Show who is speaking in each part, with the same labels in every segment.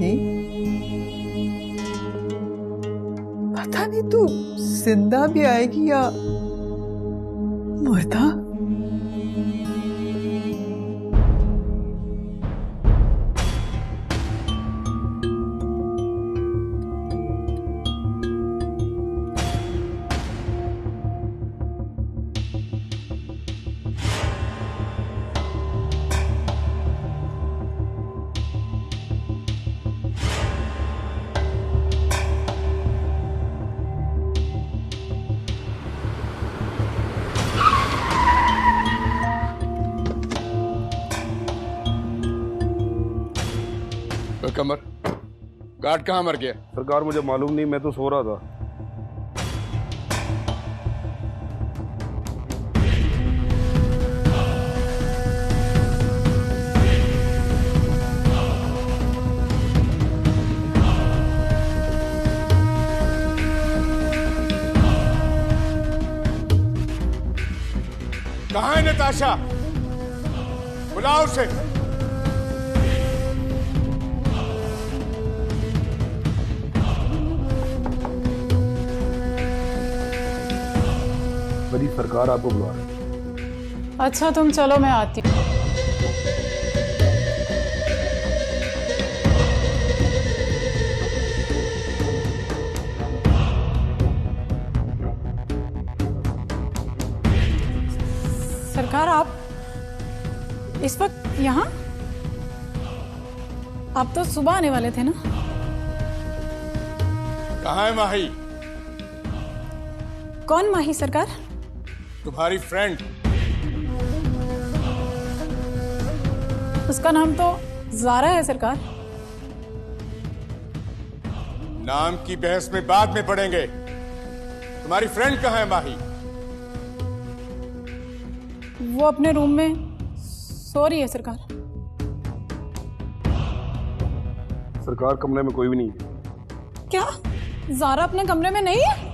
Speaker 1: माही, पता नहीं तू जिंदा भी आएगी या मुर्दा।
Speaker 2: कमर, गार्ड कहाँ मर गया?
Speaker 3: सरकार मुझे मालूम नहीं, मैं तो सो रहा था।
Speaker 2: कहाँ है नताशा? बुलाओ उसे।
Speaker 3: मेरी सरकार आपको बुला रही है।
Speaker 4: अच्छा तुम चलो, मैं आती हूँ। सरकार, आप इस वक्त यहाँ? आप तो सुबह आने वाले थे ना?
Speaker 2: कहाँ है माही?
Speaker 4: कौन माही सरकार?
Speaker 2: तुम्हारी फ्रेंड।
Speaker 4: उसका नाम तो ज़ारा है सरकार।
Speaker 2: नाम की बहस में बाद में पड़ेंगे। तुम्हारी फ्रेंड कहाँ है माही?
Speaker 4: वो अपने रूम में सो रही है सरकार।
Speaker 3: सरकार कमरे में कोई भी नहीं है।
Speaker 4: क्या ज़ारा अपने कमरे में नहीं है?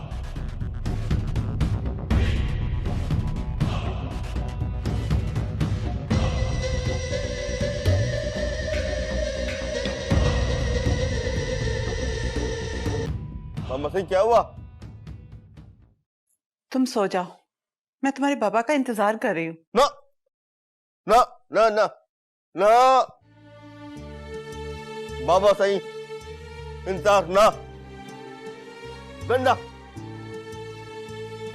Speaker 5: मामा सिंह, क्या हुआ?
Speaker 1: तुम सो जाओ, मैं तुम्हारे बाबा का इंतजार कर रही हूँ।
Speaker 5: ना ना ना ना ना, बाबा सही इंतजार ना। गंदा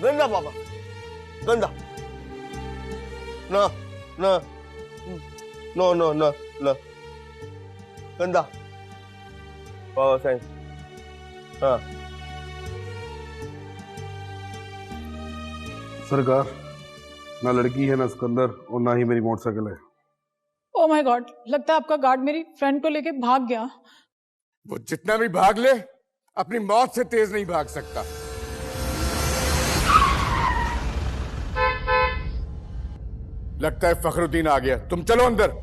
Speaker 5: गंदा बाबा, गंदा ना ना, नो नो ना ना, गंदा बाबा सही। हाँ
Speaker 3: सरकार, ना लड़की है, ना सिकंदर, और ना ही मेरी मोटरसाइकिल है।
Speaker 4: ओह माय गॉड, लगता है आपका गार्ड मेरी फ्रेंड को लेके भाग गया।
Speaker 2: वो जितना भी भाग ले, अपनी मौत से तेज नहीं भाग सकता। लगता है फखरुद्दीन आ गया। तुम चलो अंदर।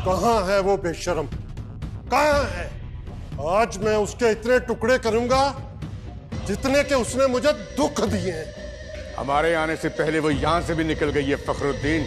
Speaker 6: कहाँ है वो बेशर्म? कहाँ है? आज मैं उसके इतने टुकड़े करूंगा जितने के उसने मुझे दुख दिए हैं।
Speaker 2: हमारे आने से पहले वो यहां से भी निकल गई है फखरुद्दीन।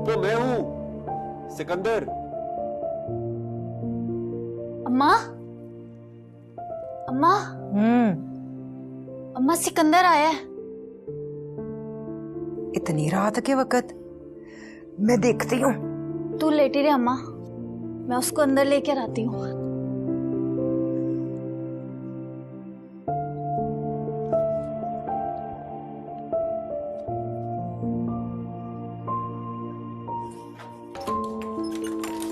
Speaker 5: वो मैं हूँ, सिकंदर।
Speaker 7: अम्मा, अम्मा, अम्मा सिकंदर आया है। इतनी रात के वक्त? मैं देखती हूँ।
Speaker 8: तू लेटी रहे अम्मा, मैं उसको अंदर लेकर आती हूँ।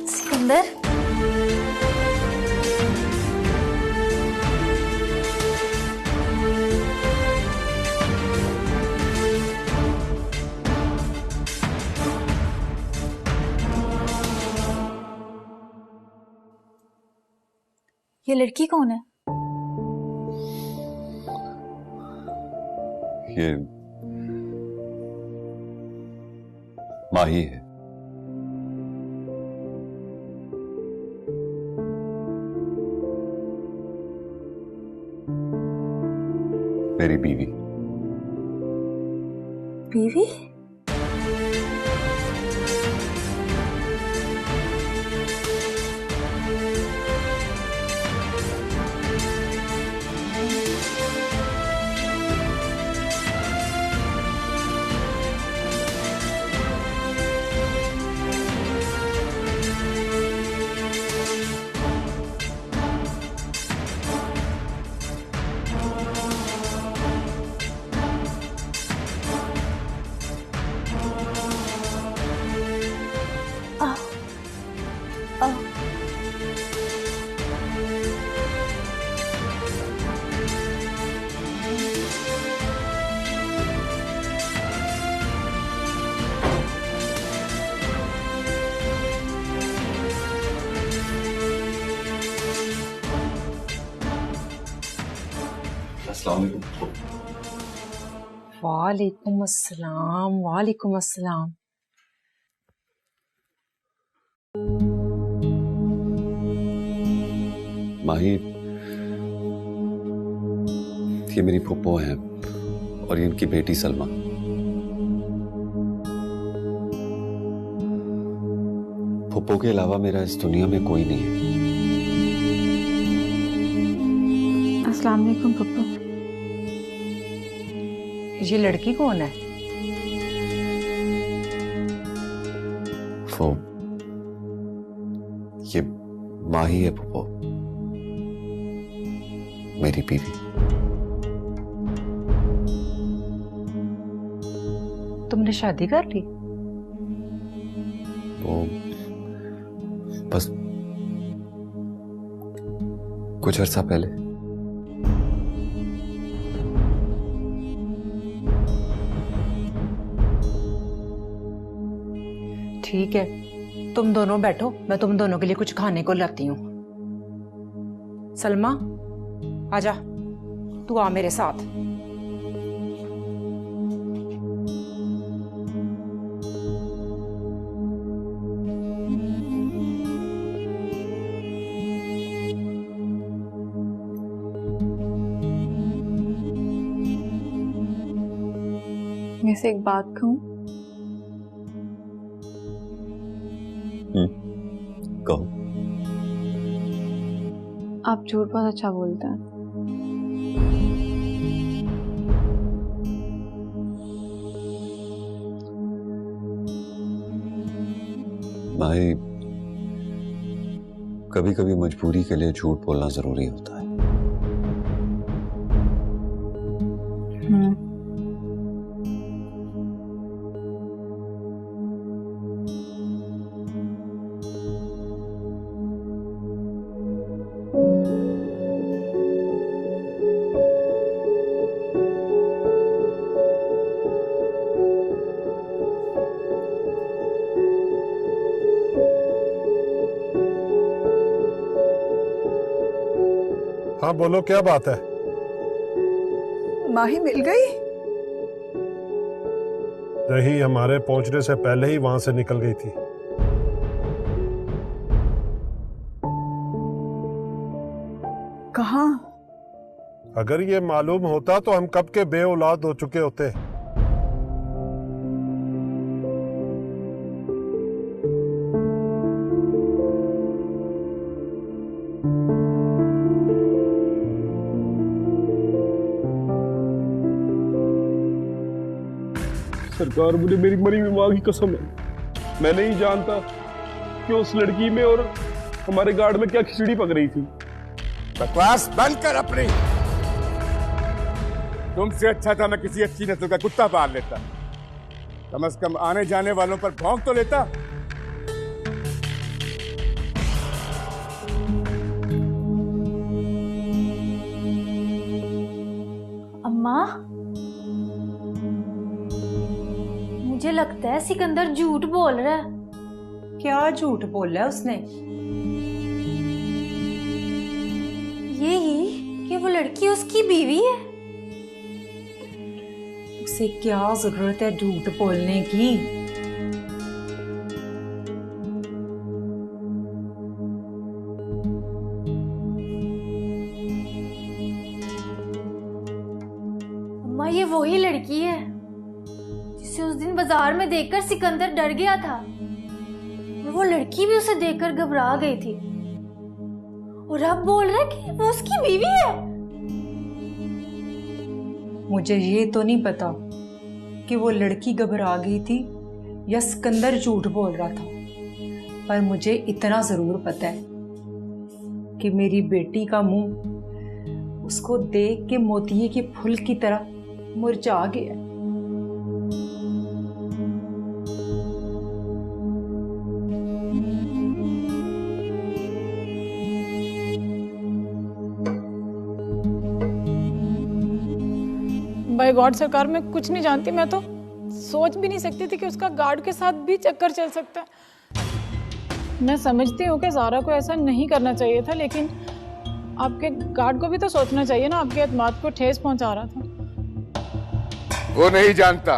Speaker 8: सिकंदर, ये लड़की कौन है?
Speaker 9: ये माही है। मेरी बीवी।
Speaker 8: बीवी?
Speaker 7: वालेकुम अस्सलाम। वालेकुम अस्सलाम।
Speaker 9: माही, ये मेरी फुप्पो हैं और ये इनकी बेटी सलमा। फुप्पो के अलावा मेरा इस दुनिया में कोई नहीं है।
Speaker 4: अस्सलाम वालेकुम पप्पा।
Speaker 7: ये लड़की कौन है?
Speaker 9: वो ये माही है फुप्पो, मेरी बीवी।
Speaker 7: तुमने शादी कर ली?
Speaker 9: वो बस कुछ अरसा पहले।
Speaker 7: ठीक है, तुम दोनों बैठो, मैं तुम दोनों के लिए कुछ खाने को लाती हूँ। सलमा, आजा, तू आ मेरे साथ।
Speaker 4: मैं से एक बात कहूँ?
Speaker 9: कहो।
Speaker 4: आप झूठ बहुत अच्छा बोलते हैं।
Speaker 9: भाई, कभी कभी मजबूरी के लिए झूठ बोलना जरूरी होता है।
Speaker 6: हाँ बोलो, क्या बात है?
Speaker 1: माही मिल गई?
Speaker 6: नहीं, हमारे पहुंचने से पहले ही वहां से निकल गई थी।
Speaker 1: कहाँ?
Speaker 6: अगर ये मालूम होता तो हम कब के बे औलाद हो चुके होते।
Speaker 3: सरकार, मुझे मेरी मरी हुई माँ की कसम है, मैं नहीं जानता कि उस लड़की में और हमारे गार्ड में क्या खिचड़ी पक रही थी।
Speaker 2: बकवास बंद कर अपनी। तुमसे अच्छा था मैं किसी अच्छी नस्ल का कुत्ता पाल लेता, कम से कम आने जाने वालों पर भौंक तो लेता।
Speaker 8: अम्मा, मुझे लगता है सिकंदर झूठ बोल रहा है।
Speaker 7: क्या झूठ बोल रहा है उसने?
Speaker 8: यही कि वो लड़की उसकी बीवी है।
Speaker 7: उसे क्या जरूरत है झूठ बोलने की?
Speaker 8: अम्मा, ये वही लड़की है जिसे उस दिन बाजार में देखकर सिकंदर डर गया था, और वो लड़की भी उसे देखकर घबरा गई थी, और अब बोल रहा है कि वो उसकी बीवी है।
Speaker 7: मुझे ये तो नहीं पता कि वो लड़की घबरा गई थी या सिकंदर झूठ बोल रहा था, पर मुझे इतना जरूर पता है कि मेरी बेटी का मुंह उसको देख के मोतिये के फूल की तरह मुरझा गया।
Speaker 4: बाय गॉड सरकार, मैं कुछ नहीं जानती। मैं तो सोच भी नहीं सकती थी कि उसका गार्ड के साथ भी चक्कर चल सकता है। मैं समझती हूँ कि ज़ारा को ऐसा नहीं करना चाहिए था, लेकिन आपके गार्ड को भी तो सोचना चाहिए ना, आपके एतमाद को ठेस पहुंचा रहा था।
Speaker 2: वो नहीं जानता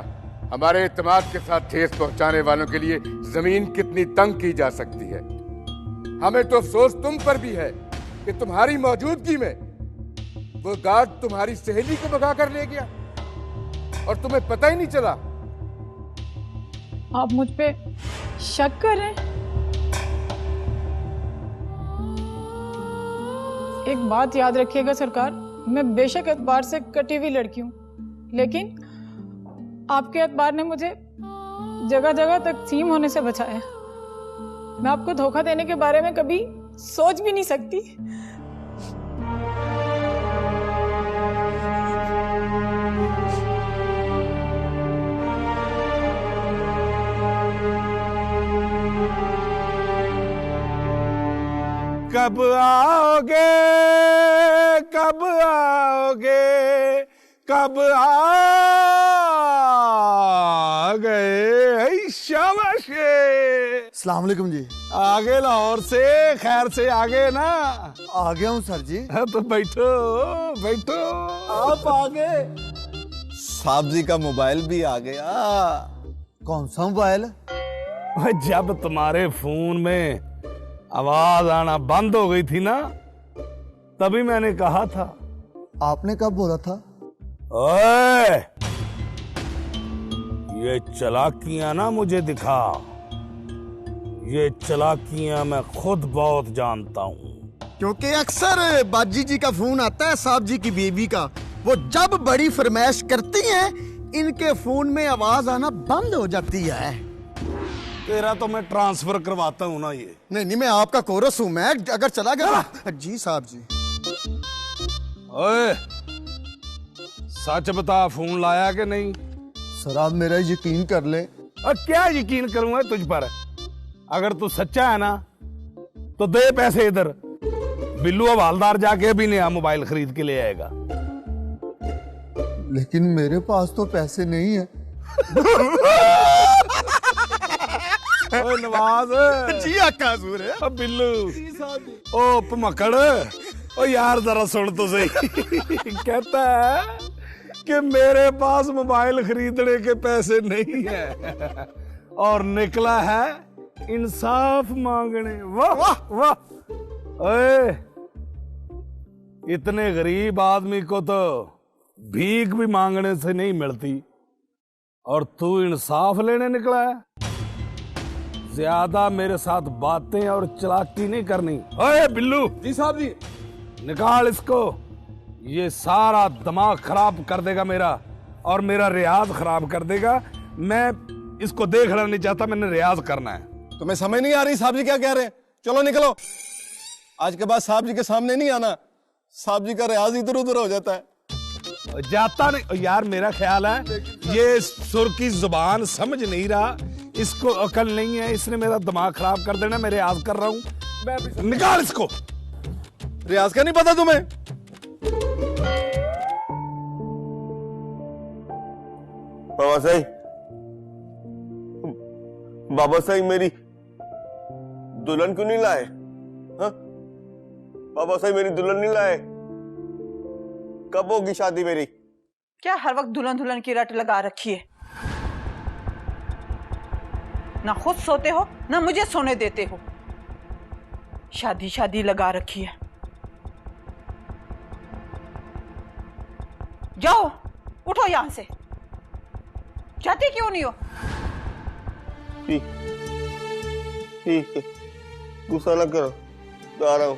Speaker 2: हमारे एतमाद के साथ ठेस पहुंचाने वालों के लिए जमीन कितनी तंग की जा सकती है। हमें तो अफसोस तुम पर भी है कि तुम्हारी मौजूदगी में वो गार्ड तुम्हारी सहेली को भगा कर ले गया और तुम्हें पता ही नहीं चला।
Speaker 4: आप मुझ पे शक कर रहे हैं? एक बात याद रखिएगा सरकार, मैं बेशक एतबार से कटी हुई लड़की हूँ, लेकिन आपके एतबार ने मुझे जगह जगह तकसीम होने से बचाया। मैं आपको धोखा देने के बारे में कभी सोच भी नहीं सकती।
Speaker 3: कब आओगे, कब आओगे, कब आ गए। शाबाश।
Speaker 10: अस्सलाम वालेकुम जी।
Speaker 3: आगे लाहौर से खैर से आगे ना?
Speaker 10: आ गया हूँ सर जी।
Speaker 3: तो बैठो बैठो।
Speaker 10: आप आगे? साहब जी का मोबाइल भी आ गया। कौन सा मोबाइल?
Speaker 3: जब तुम्हारे फोन में आवाज आना बंद हो गई थी ना, तभी मैंने कहा था।
Speaker 10: आपने कब बोला था?
Speaker 3: ओए, ये चालाकियां ना मुझे दिखा, ये चालाकियां मैं खुद बहुत जानता हूँ।
Speaker 10: क्योंकि अक्सर बाजी जी का फोन आता है साहब जी की बीवी का, वो जब बड़ी फरमाइश करती हैं इनके फोन में आवाज आना बंद हो जाती है।
Speaker 3: तेरा तो मैं ट्रांसफर करवाता हूँ ना। ये
Speaker 10: नहीं, मैं आपका कोरस हूँ। मैं अगर चला गया जी साहब जी।
Speaker 3: ओए, सच बता, फोन लाया कि नहीं?
Speaker 10: सर आप मेरा यकीन कर ले।
Speaker 3: और क्या यकीन करूंगा तुझ पर? अगर तू सच्चा है ना तो दे पैसे इधर। बिल्लू हवालदार जाके अभी नया मोबाइल खरीद के ले आएगा।
Speaker 10: लेकिन मेरे पास तो पैसे नहीं है।
Speaker 3: ओए नवाज
Speaker 10: जी आका हुजूर है।
Speaker 3: बिल्लू जी साहब। ओ पमकड़, ओ यार जरा सुन तो सही। कहता है कि मेरे पास मोबाइल खरीदने के पैसे नहीं है और निकला है इंसाफ मांगने। वाह वाह वाह। ओए, इतने गरीब आदमी को तो भीख भी मांगने से नहीं मिलती और तू इंसाफ लेने निकला है। ज्यादा मेरे साथ बातें और चालाकी नहीं करनी। ओए बिल्लू जी साहब जी, निकाल इसको। ये सारा दिमाग खराब कर देगा मेरा, और मेरा रियाज खराब कर देगा। मैं इसको देख रहा नहीं चाहता, मैंने रियाज करना है।
Speaker 5: तुम्हें समझ नहीं आ रही साहब जी क्या कह रहे हैं? चलो निकलो, आज के बाद साहब जी के सामने नहीं आना। साहब जी का रियाज इधर उधर हो जाता है।
Speaker 3: जाता नहीं यार, मेरा ख्याल है ये सुर की जुबान समझ नहीं रहा, इसको अकल नहीं है, इसने मेरा दिमाग खराब कर देना। मैं रियाज कर रहा हूं, निकाल इसको।
Speaker 5: रियाज का नहीं पता तुम्हें? बाबा साहब, बाबा साहब मेरी दुल्हन क्यों नहीं लाए? हाँ? बाबा साहब मेरी दुल्हन नहीं लाए, कब होगी शादी मेरी?
Speaker 1: क्या हर वक्त दुल्हन दुल्हन की रट लगा रखी है? ना खुद सोते हो ना मुझे सोने देते हो, शादी शादी लगा रखी है। जाओ उठो यहां से, जाती क्यों नहीं हो?
Speaker 5: ठीक है, गुस्सा ना करो, जा रहा हूं।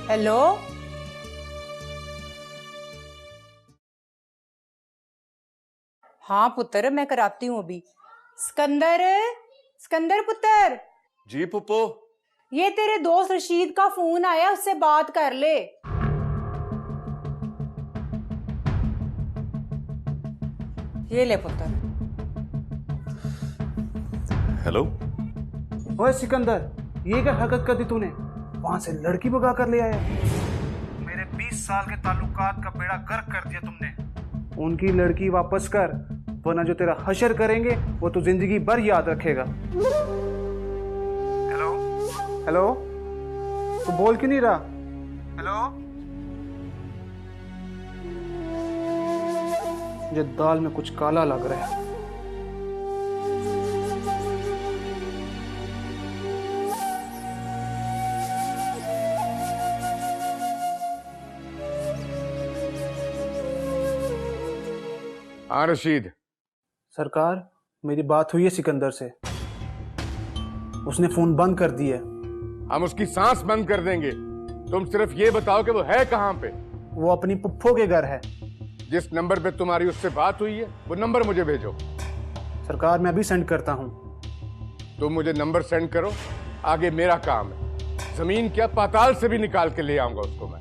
Speaker 7: हेलो, हाँ पुत्र, मैं कराती हूँ अभी। सिकंदर, सिकंदर पुत्र।
Speaker 5: जी पुप्पो।
Speaker 7: ये तेरे दोस्त रशीद का फोन आया, उससे बात कर ले। ये ले पुत्र।
Speaker 9: हेलो।
Speaker 11: ओए सिकंदर, ये क्या हरकत कर दी तूने? वहां से लड़की भगा कर ले आया। मेरे 20 साल के ताल्लुकात का बेड़ा गर्क कर दिया तुमने। उनकी लड़की वापस कर, वरना जो तेरा हशर करेंगे वो तो जिंदगी भर याद रखेगा। हेलो हेलो, तू बोल क्यों नहीं रहा? हेलो, मुझे दाल में कुछ काला लग रहा है।
Speaker 2: हाँ रशीद।
Speaker 11: सरकार, मेरी बात हुई है सिकंदर से, उसने फोन बंद कर दिया।
Speaker 2: हम उसकी सांस बंद कर देंगे, तुम सिर्फ ये बताओ कि वो है कहाँ पे?
Speaker 11: वो अपनी पुप्पो के घर है।
Speaker 2: जिस नंबर पे तुम्हारी उससे बात हुई है वो नंबर मुझे भेजो।
Speaker 11: सरकार, मैं अभी सेंड करता हूँ।
Speaker 2: तुम मुझे नंबर सेंड करो, आगे मेरा काम है। जमीन क्या पाताल से भी निकाल के ले आऊंगा उसको मैं।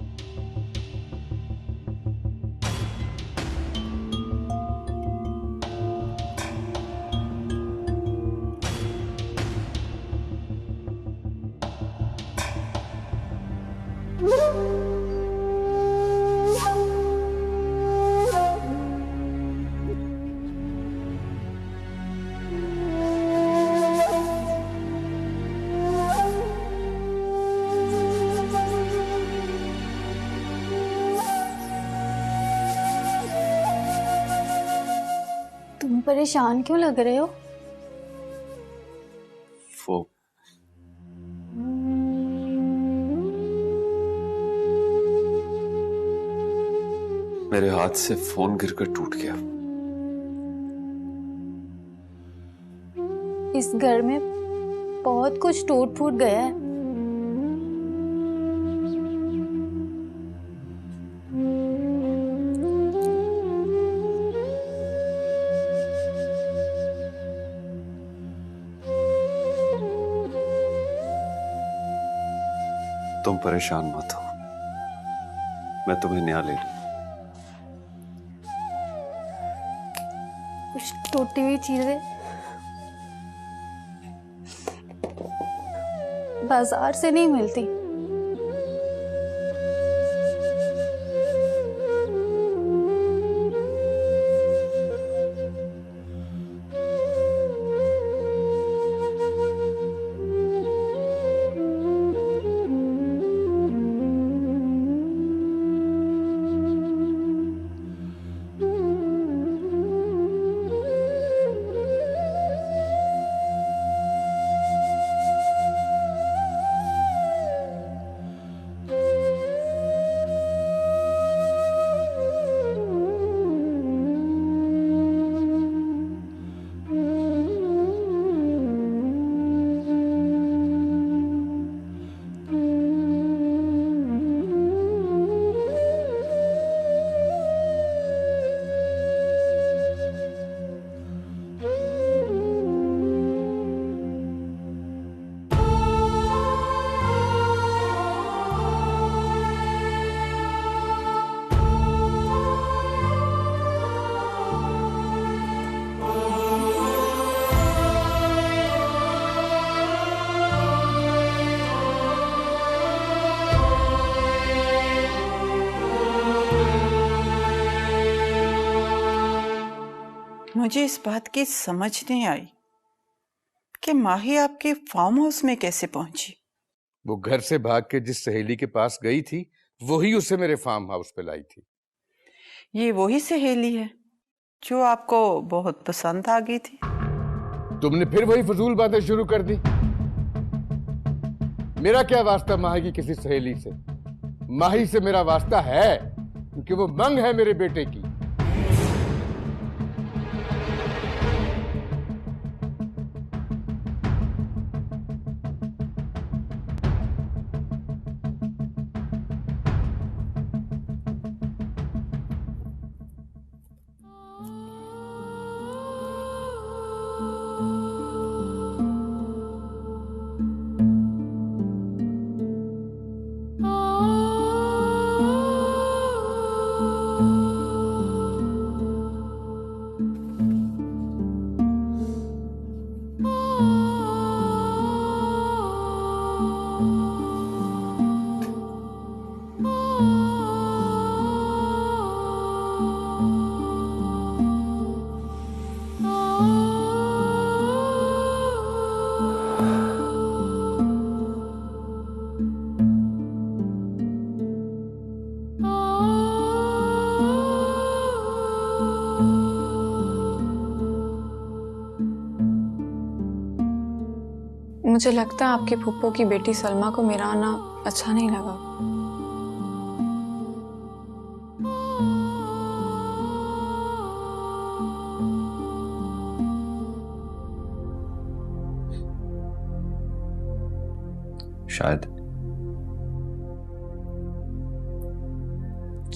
Speaker 8: तुम परेशान क्यों लग रहे हो?
Speaker 9: वो मेरे हाथ से फोन गिरकर टूट गया।
Speaker 8: इस घर में बहुत कुछ टूट फूट गया है।
Speaker 9: तुम परेशान मत हो, मैं तुम्हें न्याय ले लूं।
Speaker 8: कुछ टूटी हुई चीजें बाजार से नहीं मिलती।
Speaker 1: मुझे इस बात की समझ नहीं आई कि माही आपके फार्म हाउस में कैसे पहुंची।
Speaker 2: वो घर से भाग के जिस सहेली के पास गई थी वही उसे मेरे फार्म हाउस पे लाई थी।
Speaker 1: ये वही सहेली है जो आपको बहुत पसंद आ गई थी।
Speaker 2: तुमने फिर वही फजूल बातें शुरू कर दी। मेरा क्या वास्ता माही की किसी सहेली से? माही से मेरा वास्ता है क्योंकि वो मंग है मेरे बेटे की।
Speaker 4: मुझे लगता है आपकी फूफो की बेटी सलमा को मेरा आना अच्छा नहीं लगा।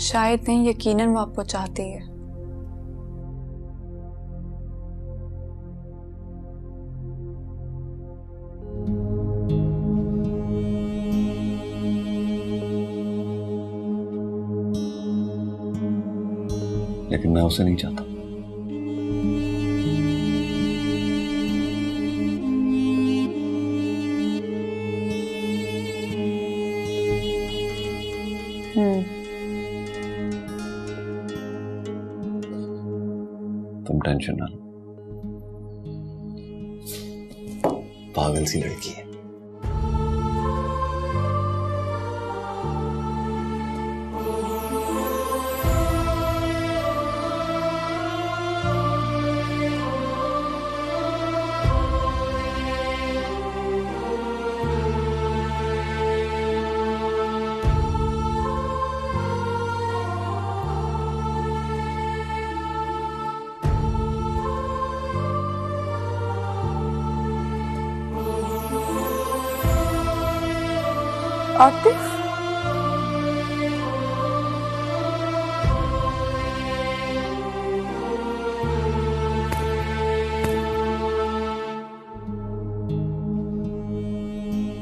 Speaker 4: शायद नहीं, यकीनन वो आपको चाहती है।
Speaker 9: लेकिन मैं उसे नहीं चाहता। तुम टेंशन ना लो, पागल सी लड़की है।
Speaker 4: आतिफ,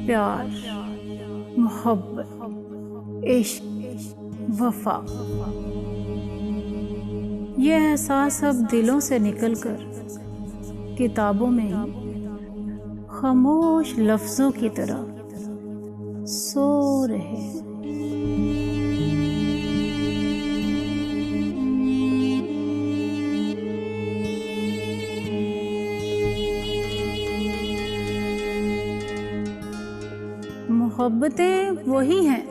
Speaker 12: प्यार, मोहब्बत, इश्क, वफा, ये एहसास अब दिलों से निकलकर किताबों में ही खामोश लफ्जों की तरह सो रहे हैं। मोहब्बतें वही हैं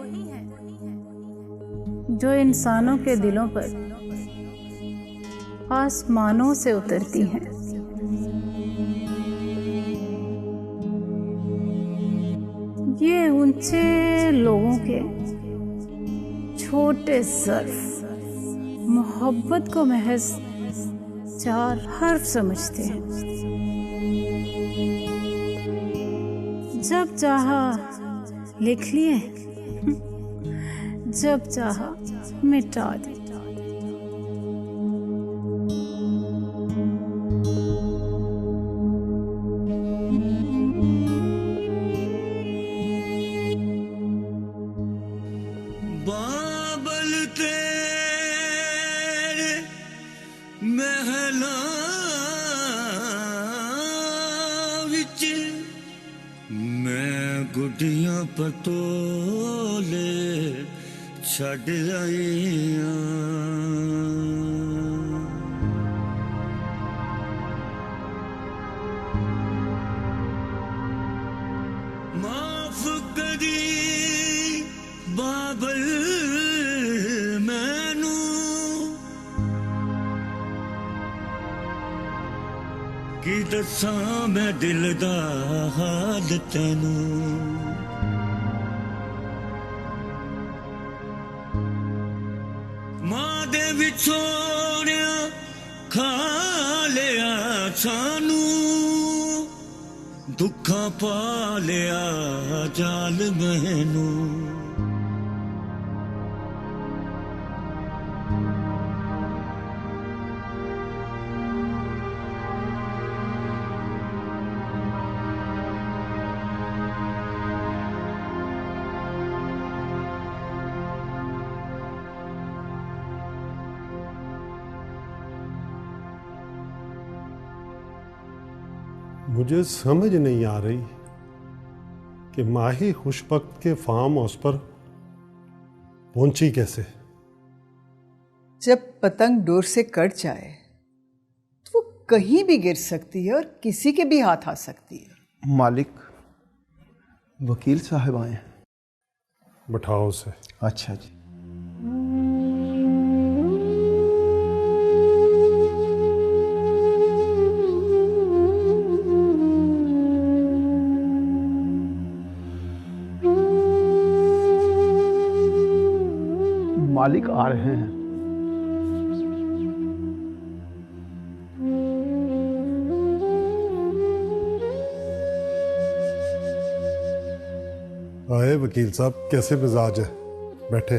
Speaker 12: जो इंसानों के दिलों पर आसमानों से उतरती हैं। ये ऊंचे लोगों के छोटे ज़र्फ मोहब्बत को महज 4 हर्फ समझते हैं। जब चाहा लिख लिए, जब चाहा मिटा दिया।
Speaker 13: बाबल तेरे महला विच मैं गुडियां पटोले छड़ आईयां। की दसा मैं दिल दा हाल तैनू मां दे विछोड़िया खा लिया सानू दुखा पा लिया जाल मैनू
Speaker 6: मुझे समझ नहीं आ रही कि माही खुशबख्त के फार्म हाउस पर पहुंची कैसे।
Speaker 14: जब पतंग डोर से कट जाए तो वो कहीं भी गिर सकती है और किसी के भी हाथ आ सकती है।
Speaker 11: मालिक, वकील साहब आए हैं।
Speaker 6: बैठाओ उसे।
Speaker 11: अच्छा जी। मालिक आ रहे हैं।
Speaker 6: आए वकील साहब, कैसे मिजाज है? बैठे।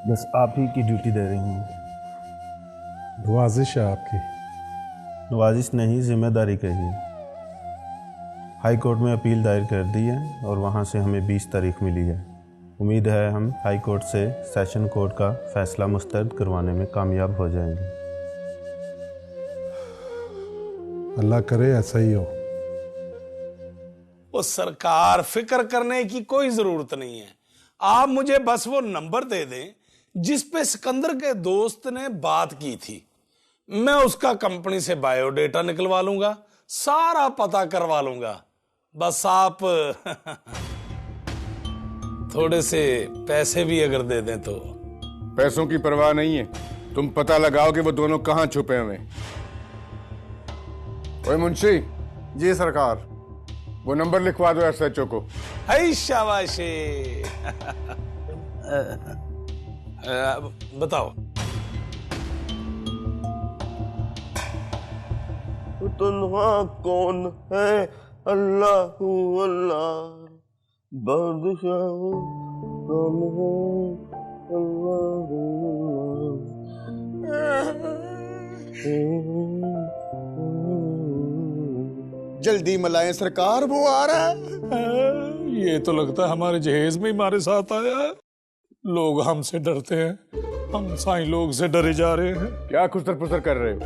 Speaker 11: बस आप ही की ड्यूटी दे रही हूँ।
Speaker 6: नवाजिश है आपकी।
Speaker 15: नवाजिश नहीं, जिम्मेदारी कहिए। हाई कोर्ट में अपील दायर कर दी है और वहाँ से हमें 20 तारीख मिली है। उम्मीद है हम हाई कोर्ट से सेशन कोर्ट का फैसला मुस्तरद करवाने में कामयाब हो जाएंगे।
Speaker 6: अल्लाह करे ऐसा ही हो।
Speaker 3: वो सरकार, फिक्र करने की कोई जरूरत नहीं है। आप मुझे बस वो नंबर दे दें जिस पे सिकंदर के दोस्त ने बात की थी। मैं उसका कंपनी से बायोडेटा निकलवा लूंगा, सारा पता करवा लूंगा। बस आप थोड़े से पैसे भी अगर दे दें तो।
Speaker 2: पैसों की परवाह नहीं है, तुम पता लगाओ कि वो दोनों कहां छुपे हुए। ओए मुंशी।
Speaker 11: जी सरकार।
Speaker 2: वो नंबर लिखवा दो SHO को।
Speaker 3: हाय शाबाशी। बताओ।
Speaker 5: तन्हा कौन है? अल्लाह अल्लाह बादशाह कौन है?
Speaker 10: जल्दी मलाएं सरकार, वो आ रहा है।
Speaker 3: ये तो लगता है हमारे जहेज में हमारे साथ आया है। लोग हमसे डरते हैं, हम साईं लोग से डरे जा रहे हैं।
Speaker 2: क्या खुसर पुसर कर रहे हो?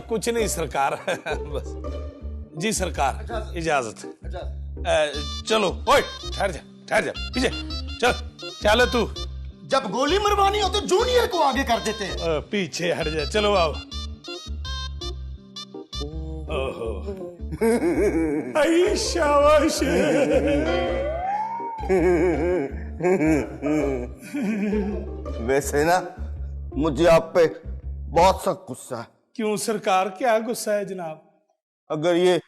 Speaker 3: कुछ नहीं सरकार। बस। जी सरकार, इजाजत। चलो। ओए ठहर जा पीछे चल। चल तू।
Speaker 10: जब गोली मरवानी हो तो जूनियर को आगे कर देते हैं।
Speaker 3: पीछे हट जा। चलो आओ। ओहो। शाबाश।
Speaker 5: वैसे ना मुझे आप पे बहुत सख्त गुस्सा है।
Speaker 3: क्यों सरकार, क्या गुस्सा है जनाब?
Speaker 5: अगर ये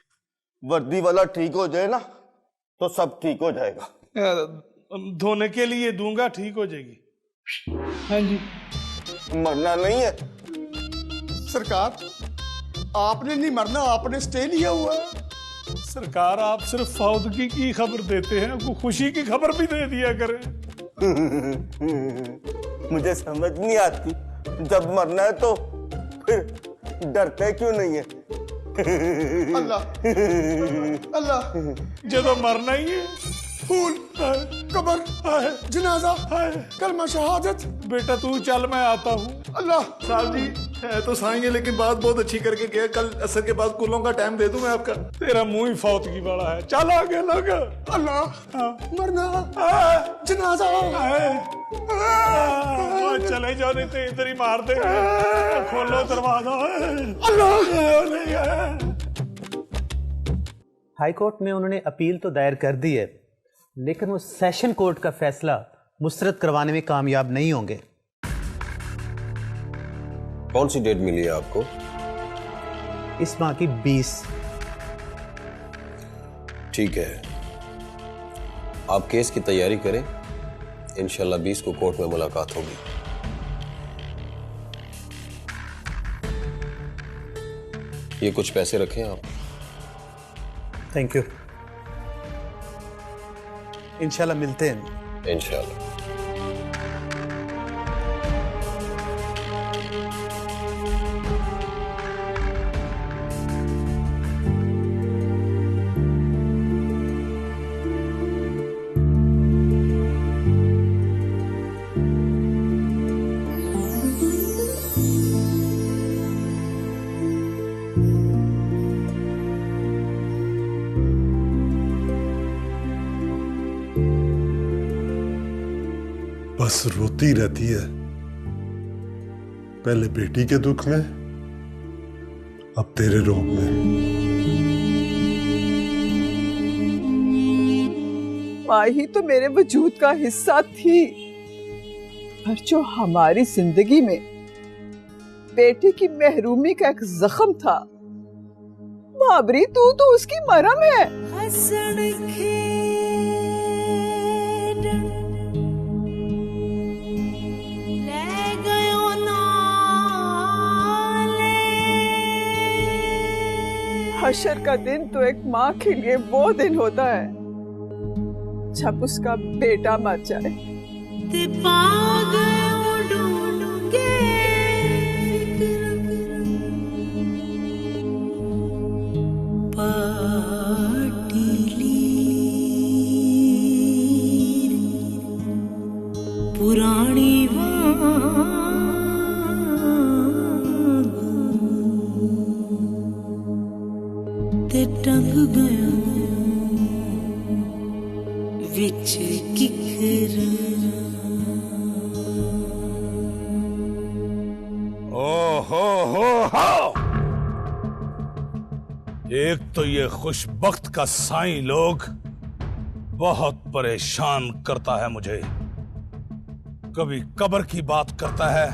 Speaker 5: वर्दी वाला ठीक हो जाए ना तो सब ठीक हो जाएगा।
Speaker 3: धोने के लिए दूंगा, ठीक हो जाएगी। हाँ जी।
Speaker 5: मरना नहीं है
Speaker 10: सरकार। आपने नहीं मरना, आपने स्टे लिया हुआ है।
Speaker 3: सरकार, आप सिर्फ फौदगी की खबर देते हैं, आपको खुशी की खबर भी दे दिया करें।
Speaker 5: मुझे समझ नहीं आती, जब मरना है तो फिर डरते क्यों नहीं है?
Speaker 10: अल्लाह अल्लाह।
Speaker 3: जब मरना ही है।
Speaker 10: फूल, कबर, जनाजा, कलमा शहादत।
Speaker 3: बेटा तू चल, मैं आता हूँ।
Speaker 10: अल्लाह।
Speaker 11: साहब जी है तो साएंगे, लेकिन बात बहुत अच्छी करके गया। कल असर के बाद कुलों का टाइम दे दूं मैं आपका।
Speaker 3: तेरा मुंह ही फौतगी वाला है। चल आगे लग।
Speaker 10: अल्लाह। मरना, जनाजा।
Speaker 3: चले जाओ, नहीं तो इधर ही मार दे। खोलो दरवाजा।
Speaker 10: अल्लाह।
Speaker 16: हाई कोर्ट में उन्होंने अपील तो दायर कर दी है, लेकिन वो सेशन कोर्ट का फैसला मुस्तरद करवाने में कामयाब नहीं होंगे।
Speaker 5: कौन सी डेट मिली है आपको?
Speaker 16: इस माह की 20।
Speaker 17: ठीक है, आप केस की तैयारी करें, इंशाल्लाह 20 को कोर्ट में मुलाकात होगी। ये कुछ पैसे रखें आप।
Speaker 16: Thank you. इंशाल्लाह मिलते हैं।
Speaker 17: इंशाल्लाह।
Speaker 6: बस रोती रहती है, पहले बेटी के दुख में, अब तेरे रोग में।
Speaker 14: माँ ही तो मेरे वजूद का हिस्सा थी, पर जो हमारी जिंदगी में बेटे की महरूमी का एक जख्म था, बाबरी तू तो उसकी मरहम है। हशर का दिन तो एक माँ के लिए वो दिन होता है जब उसका बेटा मर जाए।
Speaker 13: पुरानी ते टंग गया विच किकर।
Speaker 3: हो। एक तो ये खुशबख्त का साईं लोग बहुत परेशान करता है मुझे। कभी कब्र की बात करता है,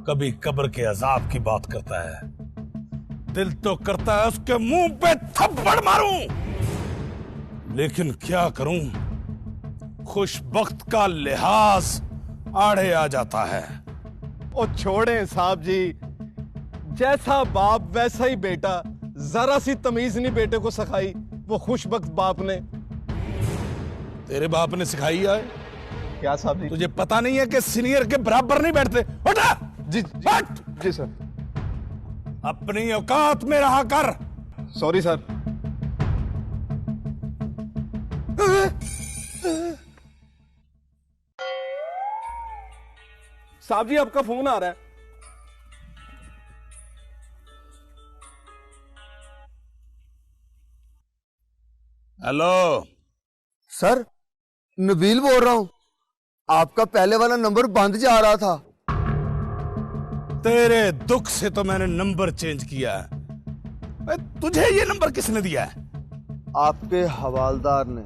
Speaker 3: कभी कब्र के अजाब की बात करता है। दिल तो करता है उसके मुंह पे थप्पड़ मारूं, लेकिन क्या करूं, खुशबख्त का लिहाज आड़े आ जाता है।
Speaker 18: ओ छोड़ें साहब जी, जैसा बाप वैसा ही बेटा। जरा सी तमीज नहीं बेटे को सिखाई वो खुशबख्त बाप ने।
Speaker 3: तेरे बाप ने सिखाई है?
Speaker 18: क्या साहब जी?
Speaker 3: तुझे पता नहीं है कि सीनियर के बराबर नहीं बैठते? उठा!
Speaker 18: जी सर।
Speaker 3: अपनी औकात में रहा कर।
Speaker 18: Sorry sir. साहब जी आपका फोन आ रहा है।
Speaker 3: हेलो
Speaker 10: सर, नबील बोल रहा हूं। आपका पहले वाला नंबर बंद जा रहा था।
Speaker 3: तेरे दुख से तो मैंने नंबर चेंज किया है। तुझे ये नंबर किसने दिया है?
Speaker 10: आपके हवालदार ने।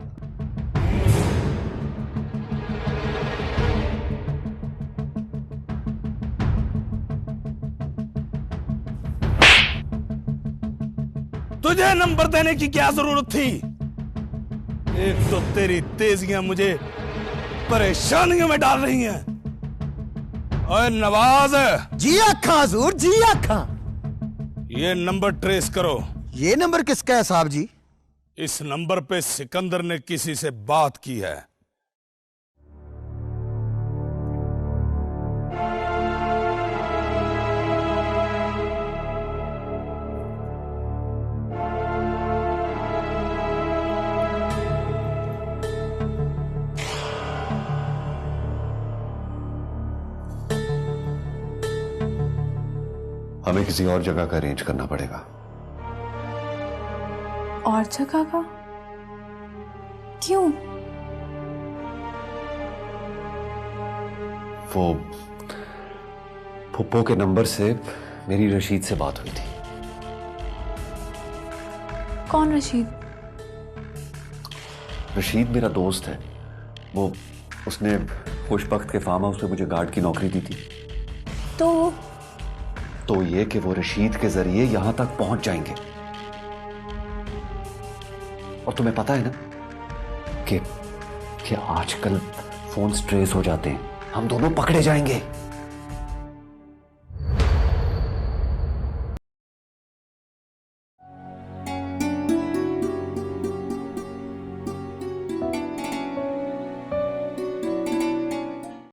Speaker 3: तुझे नंबर देने की क्या जरूरत थी? एक तो तेरी तेजियां मुझे परेशानियों में डाल रही हैं। ओए नवाज।
Speaker 10: जी आखा हजूर, जी आखा।
Speaker 3: ये नंबर ट्रेस करो।
Speaker 10: ये नंबर किसका है साहब जी?
Speaker 3: इस नंबर पे सिकंदर ने किसी से बात की है।
Speaker 9: हमें किसी और जगह का अरेंज करना पड़ेगा।
Speaker 7: और जगह का? क्यों?
Speaker 9: वो फुप्पो के नंबर से मेरी रशीद से बात हुई थी।
Speaker 7: कौन रशीद?
Speaker 9: रशीद मेरा दोस्त है। वो उसने खुशबख्त के फार्म हाउस पे मुझे गार्ड की नौकरी दी थी।
Speaker 7: तो
Speaker 19: तो ये कि वो रशीद के जरिए यहां तक पहुंच जाएंगे। और तुम्हें पता है ना कि आजकल फोन ट्रेस हो जाते हैं, हम दोनों पकड़े जाएंगे।